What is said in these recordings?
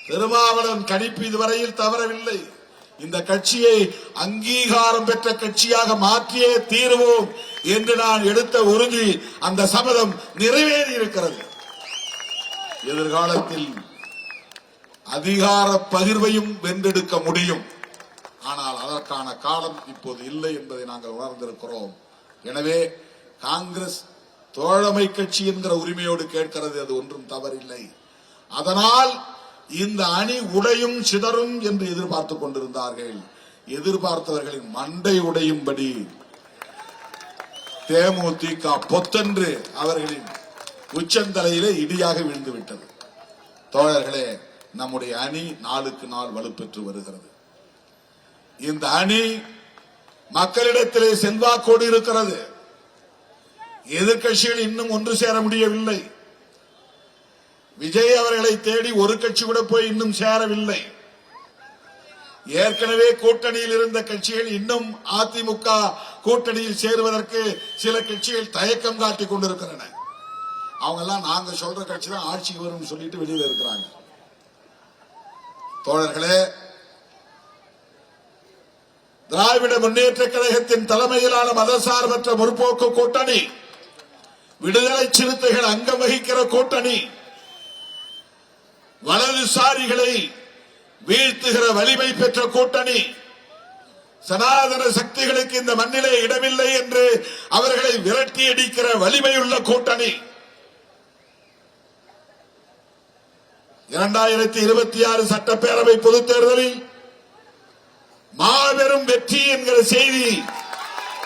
திருமாவளவன் கணிப்பு இதுவரையில் தவறவில்லை. இந்த கட்சியை அங்கீகாரம் பெற்ற கட்சியாக மாற்றியே தீர்வோம் என்று நான் எடுத்த உறுதி, அந்த சபதம் நிறைவேறி இருக்கிறது. எதிர்காலத்தில் அதிகார பகிர்வையும் வென்றெடுக்க முடியும். ஆனால் அதற்கான காலம் இப்போது இல்லை என்பதை நாங்கள் உணர்ந்திருக்கிறோம். எனவே காங்கிரஸ் தோழமை கட்சி என்கிற உரிமையோடு கேட்கிறது, அது ஒன்றும் தவறில்லை. அதனால் இந்த அணி உடையும் சிதறும் என்று எதிர்பார்த்துக் கொண்டிருந்தார்கள். எதிர்பார்த்தவர்களின் மண்டை உடையும்படி தேமுதிக பொத்தென்று அவர்களின் உச்சந்தலையிலே இடியாக விழுந்துவிட்டது. தோழர்களே, நம்முடைய அணி நாளுக்கு நாள் வலுப்பெற்று வருகிறது. இந்த அணி மக்களிடத்திலே செல்வாக்கோடு இருக்கிறது. எதிர்கட்சிகள் இன்னும் ஒன்று சேர முடியவில்லை. விஜய் அவர்களை தேடி ஒரு கட்சி கூட போய் இன்னும் சேரவில்லை. ஏற்கனவே கூட்டணியில் இருந்த கட்சிகள் இன்னும் அதிமுக கூட்டணியில் சேருவதற்கு சில கட்சிகள் தயக்கம் காட்டிக் கொண்டிருக்கின்றன. அவங்க எல்லாம் நாங்க சொல்ற கட்சி தான் ஆட்சிக்கு வரும் சொல்லிட்டு வெளியில இருக்கிறாங்க. தோழர்களே, திராவிட முன்னேற்ற கழகத்தின் தலைமையிலான மதசார்பற்ற முற்போக்கு கூட்டணி, விடுதலை சிறுத்தைகள் அங்கம் வகிக்கிற கூட்டணி, வலதுசாரிகளை வீழ்த்துகிற வலிமை பெற்ற கூட்டணி, சனாதன சக்திகளுக்கு இந்த மண்ணிலே இடமில்லை என்று அவர்களை விரட்டி அடிக்கிற வலிமையுள்ள கூட்டணி. 2026 சட்டப்பேரவை பொதுத் தேர்தலில் மாபெரும் வெற்றி என்கிற செய்தி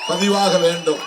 பதிவாக வேண்டும்.